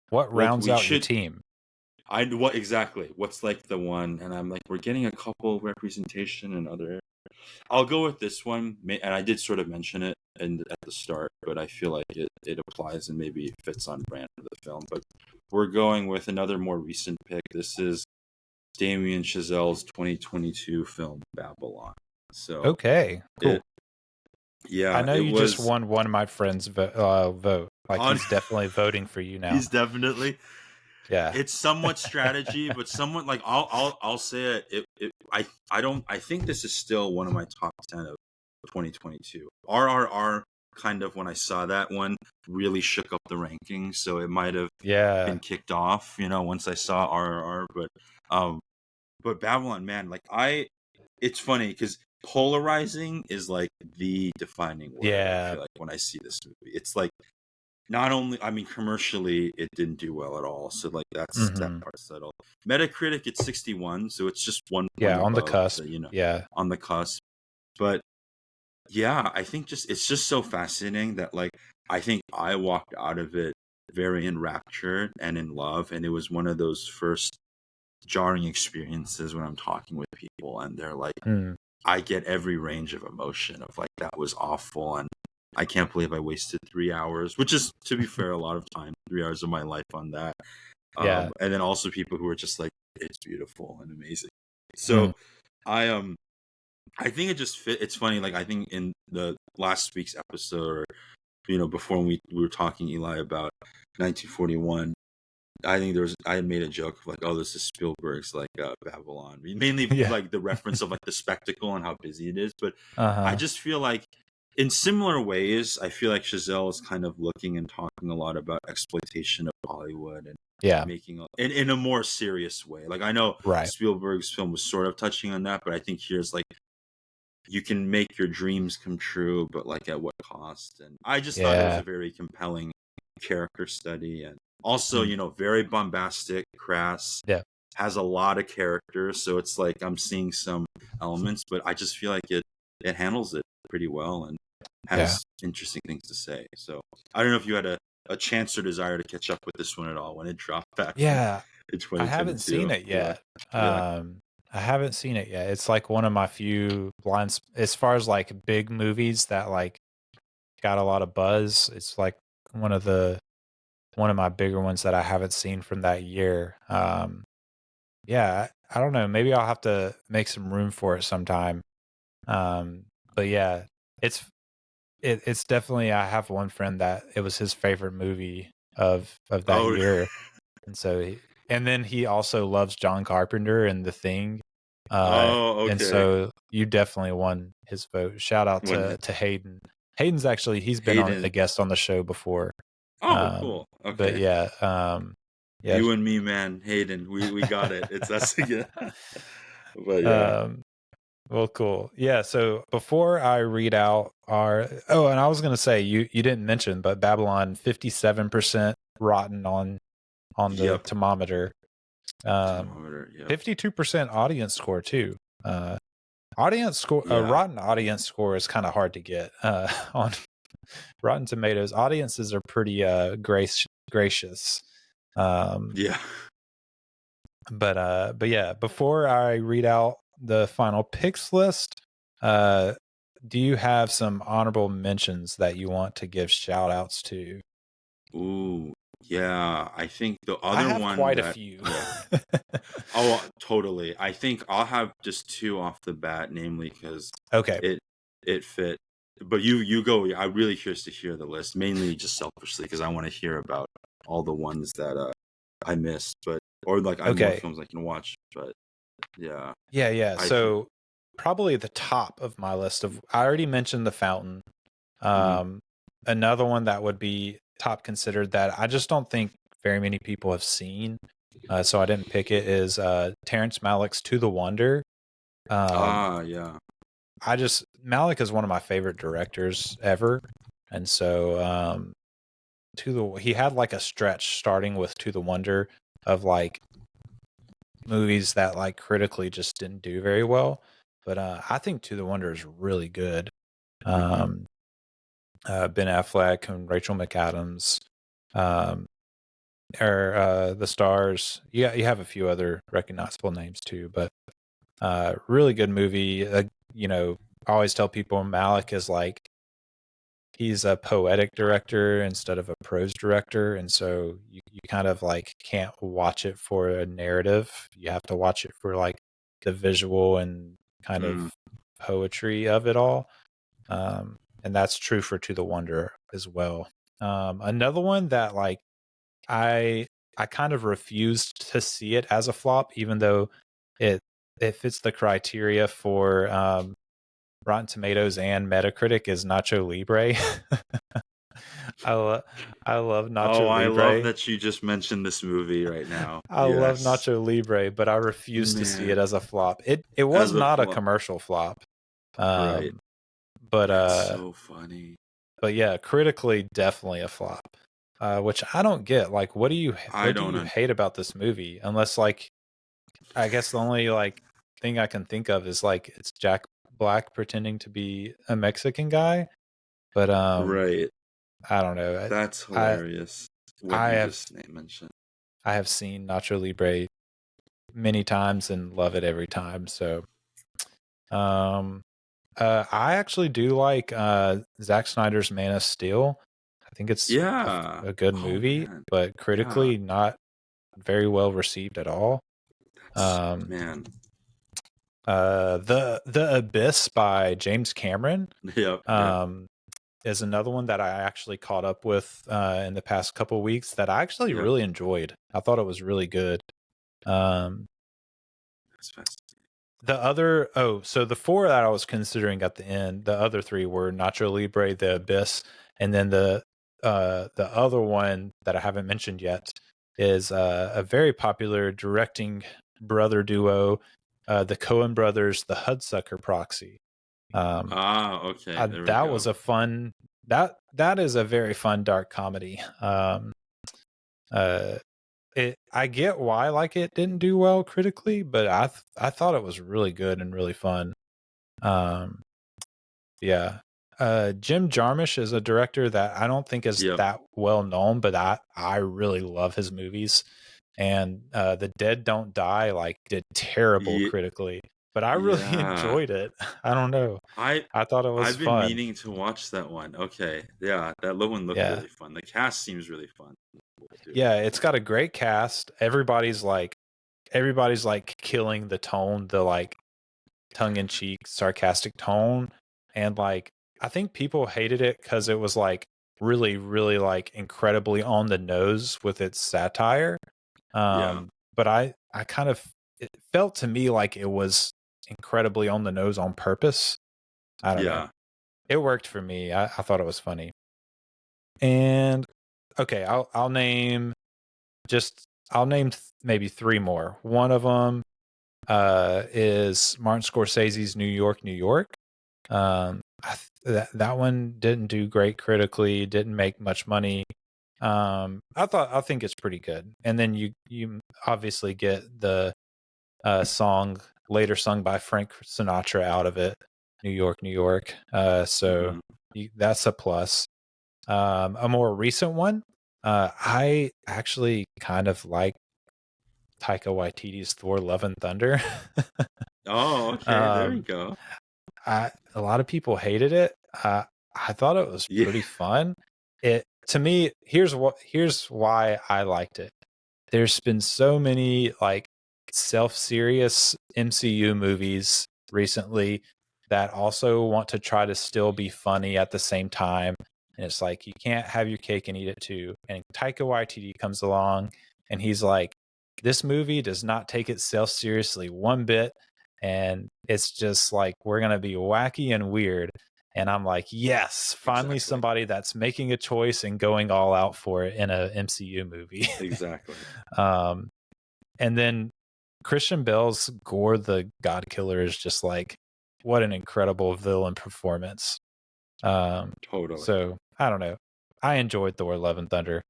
What rounds out your team?
What exactly? What's like the one? And I'm like, we're getting a couple representation and other. I'll go with this one, and I did sort of mention it at the start, but I feel like it applies and maybe it fits on brand for the film. But we're going with another more recent pick. This is Damien Chazelle's 2022 film Babylon. So
okay, cool. I know you just won one of my friends' vote. Like he's definitely voting for you now.
He's definitely.
Yeah,
it's somewhat strategy, but somewhat like I'll say it. I think this is still one of my top 10 of 2022. RRR kind of, when I saw that one, really shook up the rankings, so it might have been kicked off, once I saw RRR. But Babylon, man, like it's funny because polarizing is like the defining word. I feel like when I see this movie, it's like not only, I mean, commercially, it didn't do well at all. So like that
Hmm.
part's settled. Metacritic, it's 61, so it's just 1 point
Yeah, on the
above
cusp.
the,
Yeah.
on the cusp. But yeah, I think it's just so fascinating that like I think I walked out of it very enraptured and in love, and it was one of those first jarring experiences when I'm talking with people and they're like,
Mm.
I get every range of emotion of like that was awful and I can't believe I wasted 3 hours, which is, to be fair, a lot of time, 3 hours of my life on that.
Yeah.
And then also people who are just like, it's beautiful and amazing.
Mm.
So I think it just fit. It's funny, like I think in the last week's episode, or before we were talking, Eli, about 1941. I think I had made a joke of like, oh, this is Spielberg's like Babylon, mainly
Yeah.
like the reference of like the spectacle and how busy it is. But I
Uh-huh.
just feel like in similar ways, I feel like Chazelle is kind of looking and talking a lot about exploitation of Hollywood and
Yeah.
making in a more serious way. Like I know
Right.
Spielberg's film was sort of touching on that, but I think here's like you can make your dreams come true, but like at what cost? And I just thought it was
Yeah.
a very compelling character study, and also
Mm.
very bombastic, crass,
Yeah.
has a lot of characters, so it's like I'm seeing some elements, but I just feel like it handles it pretty well and
Yeah.
has interesting things to say. So I don't know if you had a chance or desire to catch up with this one at all when it dropped back
Yeah.
in
I haven't
2022.
seen it
Yeah.
yet.
Yeah.
I haven't seen it yet. It's like one of my few as far as like big movies that like got a lot of buzz. It's like one of my bigger ones that I haven't seen from that year. Yeah, I don't know. Maybe I'll have to make some room for it sometime. But yeah, it's it's definitely. I have one friend that it was his favorite movie of that
Oh.
year, and so and then he also loves John Carpenter and The Thing.
Oh,
And
okay.
so you definitely won his vote. Shout out
When
to Hayden. Hayden's actually he's been on
Hayden.
a guest on the show before.
Oh, cool.
But
Okay.
yeah, yeah.
You and me, man. Hayden, we got it. It's us again. But yeah.
Well, cool. Yeah. So before I read out and I was gonna say you didn't mention, but Babylon 57% rotten on the
Yep.
thermometer.
Thermometer. Yep.
52% audience score too. Audience score,
Yeah.
rotten audience score is kind of hard to get on Rotten Tomatoes. Audiences are pretty gracious.
Yeah.
But yeah, before I read out the final picks list, do you have some honorable mentions that you want to give shout outs to?
Ooh. Yeah. I think the
I
other
have
one
quite a
that.
few.
Yeah. Oh, totally. I think I'll have just two off the bat, namely because
Okay.
it fit. But you go. I'm really curious to hear the list, mainly just selfishly because I want to hear about all the ones that I missed, or like I have more
Okay.
films I can watch. But yeah.
Yeah. So probably the top of my list I already mentioned The Fountain. Another one that would be top considered that I just don't think very many people have seen. So I didn't pick it is Terrence Malick's To the Wonder.
Yeah.
Malick is one of my favorite directors ever. And so he had like a stretch starting with To the Wonder of like movies that like critically just didn't do very well. But I think To the Wonder is really good. Ben Affleck and Rachel McAdams, the stars. Yeah, you have a few other recognizable names too, but really good movie. I always tell people Malick is like he's a poetic director instead of a prose director, and so you kind of like can't watch it for a narrative. You have to watch it for like the visual and kind of poetry of it all. And that's true for To the Wonder as well. Another one that like I kind of refused to see it as a flop, even though it fits the criteria for Rotten Tomatoes and Metacritic is Nacho Libre. I love Nacho Libre.
I love that you just mentioned this movie right now.
I love Nacho Libre, but I refuse to see it as a flop. It was not a commercial flop.
Right.
But
that's so funny.
But yeah, critically definitely a flop. which I don't get. Like, what do you
I
hate about this movie? Unless, like, I guess the only like thing I can think of is like it's Jack Black pretending to be a Mexican guy. But
right.
I don't know.
That's
I
hilarious. What
I
you
have
just mentioned.
I have seen Nacho Libre many times and love it every time. So, um, I actually do like Zack Snyder's Man of Steel. I think it's
Yeah.
a good
Oh
movie,
man.
but
Yeah.
critically not very well received at all.
That's
Um,
man.
the Abyss by James Cameron
Yep. Yep.
is another one that I actually caught up with in the past couple of weeks that I actually
Yep.
really enjoyed. I thought it was really good. Um,
That's fascinating.
so the four that I was considering at the end, the other three were Nacho Libre, The Abyss, and then the other one that I haven't mentioned yet is a very popular directing brother duo, the Coen brothers, The Hudsucker Proxy.
Okay. There we
That
go.
was a fun that is a very fun dark comedy. Uh, I get why like it didn't do well critically, but I thought it was really good and really fun. Um, yeah. Jim Jarmusch is a director that I don't think is
Yep.
that well known, but I really love his movies. And The Dead Don't Die like did terrible
Ye-
critically, but I really
yeah.
enjoyed it. I don't know. I thought it was
I've been
fun.
meaning to watch that one. Okay. Yeah, that one looked
Yeah.
really fun. The cast seems really fun.
Yeah, it's got a great cast. Everybody's like killing the tone, the like tongue-in-cheek sarcastic tone, and like I think people hated it because it was like really really like incredibly on the nose with its satire.
Yeah.
But I kind of, it felt to me like it was incredibly on the nose on purpose. I don't know.
Yeah.
It worked for me. I thought it was funny. And okay, I'll name maybe three more. One of them is Martin Scorsese's New York, New York. That one didn't do great critically, didn't make much money. I think it's pretty good. And then you obviously get the song later sung by Frank Sinatra out of it, New York, New York. So that's a plus. A more recent one, I actually kind of like Taika Waititi's Thor: Love and Thunder.
Oh, okay. There you go.
A lot of people hated it. I thought it was
Yeah.
pretty fun. To me, here's why I liked it. There's been so many like self-serious MCU movies recently that also want to try to still be funny at the same time. And it's like you can't have your cake and eat it too. And Taika Waititi comes along and he's like, this movie does not take itself seriously one bit. And it's just like, we're going to be wacky and weird. And I'm like, yes, finally somebody that's making a choice and going all out for it in a MCU movie.
Exactly.
And then Christian Bale's Gore the God Killer is just like, what an incredible villain performance.
Totally.
So I don't know. I enjoyed Thor: Love and Thunder.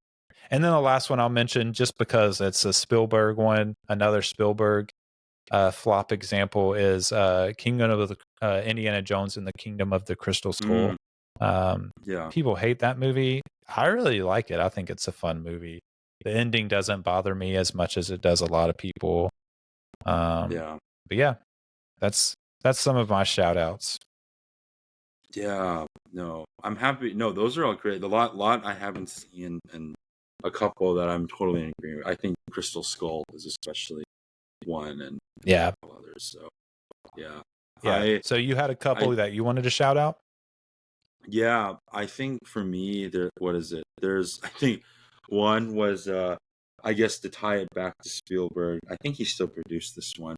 And then the last one I'll mention, just because it's a Spielberg one, another Spielberg flop example is Kingdom of the Indiana Jones and the Kingdom of the Crystal Skull.
Yeah.
People hate that movie. I really like it. I think it's a fun movie. The ending doesn't bother me as much as it does a lot of people.
Yeah.
But yeah, that's some of my shout outs.
Yeah. No, I'm happy. No, those are all great. The lot I haven't seen, and a couple that I'm totally in agreement with. I think Crystal Skull is especially one, and
Yeah.
a couple others. So yeah.
Yeah. So you had a couple that you wanted to shout out?
Yeah, I think for me, what is it? I think one was, I guess to tie it back to Spielberg, I think he still produced this one.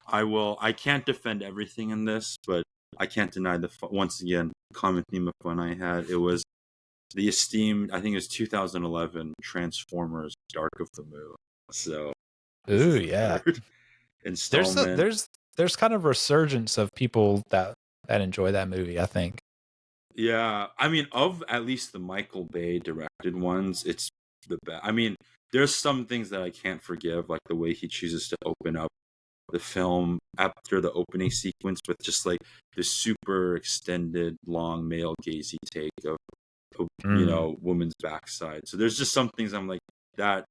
I can't defend everything in this, but I can't deny once again, common theme of fun I had. It was the esteemed, I think it was 2011 Transformers Dark of the Moon. So,
ooh, yeah.
Installment.
There's kind of resurgence of people that enjoy that movie, I think.
Yeah, I mean, of at least the Michael Bay directed ones, it's the best. I mean, there's some things that I can't forgive, like the way he chooses to open up the film after the opening sequence with just like the super extended, long male gazy take of
Mm.
woman's backside. So there's just some things I'm like that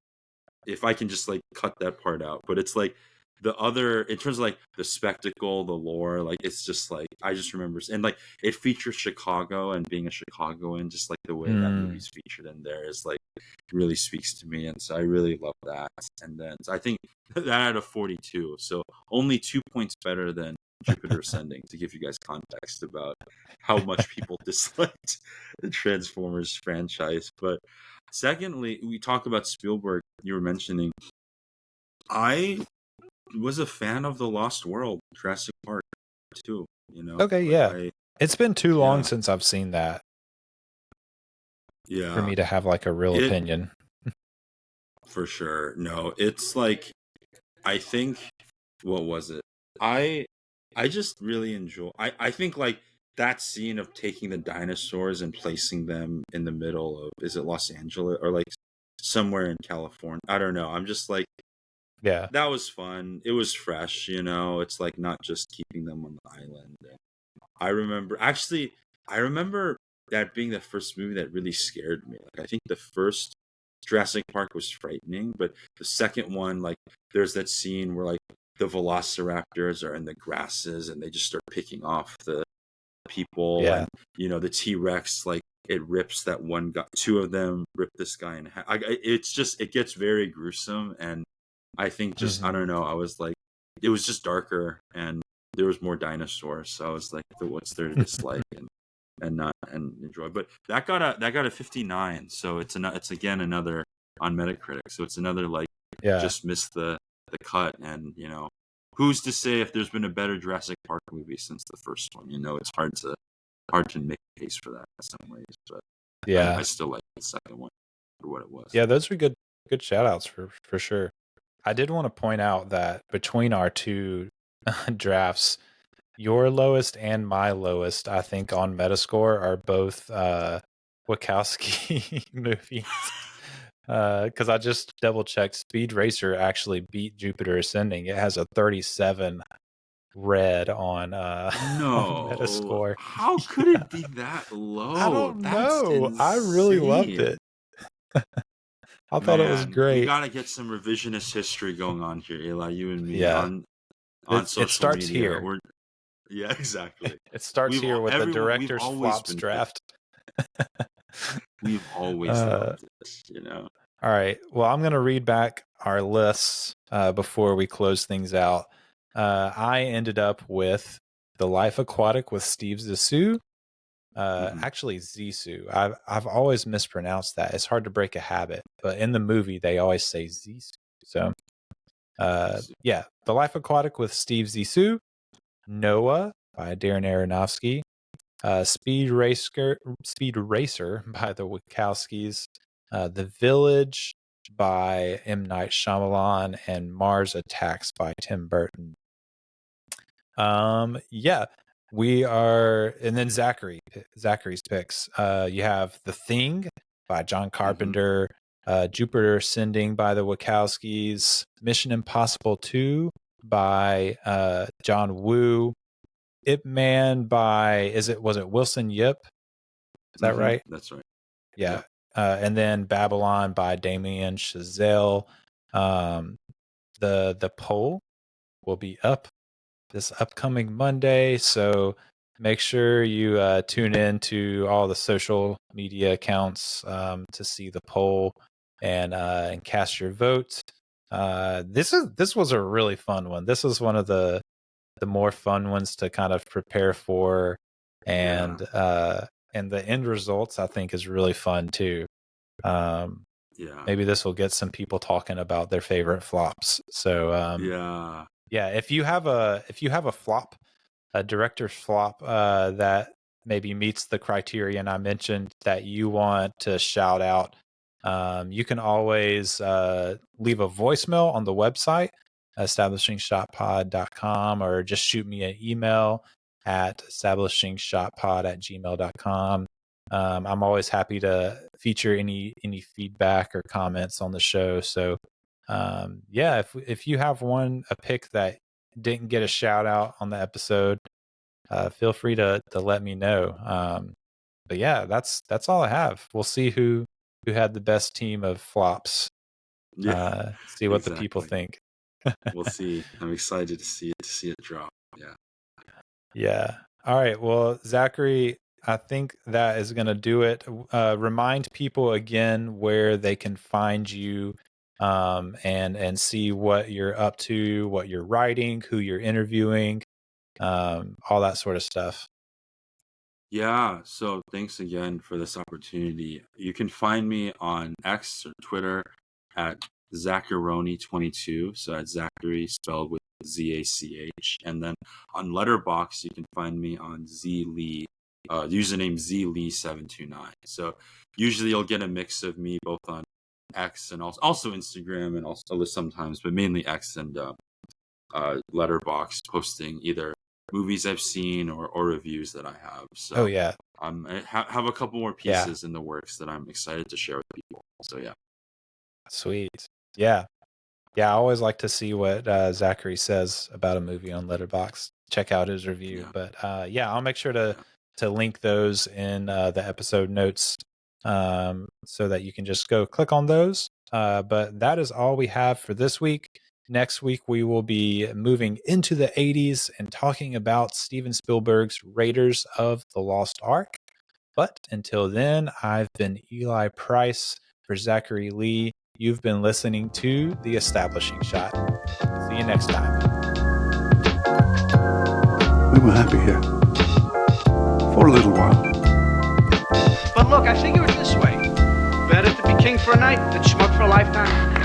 if I can just like cut that part out. But it's like the other in terms of like the spectacle, the lore, like it's just like I just remember and like it features Chicago and being a Chicagoan, just like the way that
Mm.
movie's featured in there is like really speaks to me. And so I really love that. And then so I think that out of 42. So only 2 points better than Jupiter Ascending to give you guys context about how much people disliked the Transformers franchise. But secondly, we talk about Spielberg. You were mentioning, I was a fan of The Lost World, Jurassic Park too.
Okay,
Like
yeah. It's been too long
yeah,
since I've seen that for
yeah,
me to have like a real
it
opinion.
for sure. No, it's like I think what was it? I I just really enjoy. I think like that scene of taking the dinosaurs and placing them in the middle of is it Los Angeles or like somewhere in California? I don't know. I'm just like
Yeah.
that was fun. It was fresh, you know. It's like not just keeping them on the island. And I remember that being the first movie that really scared me. Like I think the first Jurassic Park was frightening, but the second one, like there's that scene where like the velociraptors are in the grasses and they just start picking off the people,
Yeah.
and the T-Rex, like it rips that one guy, two of them rip this guy in half. It's just it gets very gruesome, and I think just I
Hmm.
don't know. I was like, it was just darker, and there was more dinosaurs. So I was like, what's there to dislike and not and enjoy? But that got a 59. So it's again another on Metacritic. So it's another like
Yeah.
just missed the cut, and who's to say if there's been a better Jurassic Park movie since the first one? It's hard to make a case for that in some ways, but I
Yeah.
still like the second one for what it was.
Yeah, those are good shout outs for sure. I did want to point out that between our two drafts, your lowest and my lowest, I think, on Metascore are both Wachowski movies. Because I just double checked, Speed Racer actually beat Jupiter Ascending. It has a 37 red on on
No,
Metascore.
how could
Yeah,
it be that
I
low?
don't
That's
know. I really loved
insane.
it. I thought it was
Man, we
great.
gotta get some revisionist history going on here, Eli. You and me
Yeah,
on
it
social
starts
media.
here.
Yeah, exactly.
It starts
We've
here
all
with the
everyone we've
director's
always
flops
been
draft.
we've always
uh,
loved this.
all right. Well, I'm going to read back our lists before we close things out. I ended up with The Life Aquatic with Steve Zissou.
Mhm.
Actually, Zissou. I've always mispronounced that. It's hard to break a habit, but in the movie they always say Zissou. So, yeah, The Life Aquatic with Steve Zissou. Noah by Darren Aronofsky. Speed Racer by the Wachowskis. The Village by M. Night Shyamalan, and Mars Attacks by Tim Burton. Yeah, we are, and then Zachary's picks. You have The Thing by John Carpenter, Jupiter Ascending by the Wachowskis, Mission Impossible 2 by John Woo, Ip Man by was it Wilson Yip? Is that right?
That's right.
Yeah.
Yep.
And then Babylon by Damien Chazelle. The poll will be up this upcoming Monday, so make sure you tune in to all the social media accounts to see the poll and cast your vote. This was a really fun one. This was one of the more fun ones to kind of prepare for,
Yeah.
and the end results I think is really fun too.
Yeah.
Maybe this will get some people talking about their favorite flops. So
Yeah.
yeah, if you have a flop, a director's flop that maybe meets the criterion I mentioned that you want to shout out, you can always leave a voicemail on the website, establishingshotpod.com, or just shoot me an email at establishingshotpod@gmail.com. I'm always happy to feature any feedback or comments on the show. So yeah, if you have a pick that didn't get a shout out on the episode, feel free to let me know. But yeah, that's all I have. We'll see who had the best team of flops.
Yeah,
See what the people
exactly.
think.
We'll see. I'm excited to see it drop. Yeah.
Yeah. All right. Well, Zachary, I think that is going to do it. Remind people again where they can find you, and see what you're up to, what you're writing, who you're interviewing, all that sort of stuff.
Yeah, so thanks again for this opportunity. You can find me on X or Twitter at Zacharoni22. So that's Zachary spelled with ZACH. And then on Letterboxd, you can find me on ZLee, username ZLee729. So usually you'll get a mix of me both on X and also Instagram and also sometimes, but mainly X and Letterboxd, posting either movies I've seen or reviews that I have. So
Oh yeah.
I have a couple more
Yeah.
pieces in the works that I'm excited to share with people. So yeah.
Sweet. Yeah. Yeah, I always like to see what Zachary says about a movie on Letterboxd. Check out his review.
Yeah.
But yeah, I'll make sure to link those in the episode notes, so that you can just go click on those. But that is all we have for this week. Next week, we will be moving into the 80s and talking about Steven Spielberg's Raiders of the Lost Ark. But until then, I've been Eli Price for Zachary Lee. You've been listening to The Establishing Shot. See you next time.
We were happy here. For a little while.
But look, I figure it this way. Better to be king for a night than schmuck for a lifetime.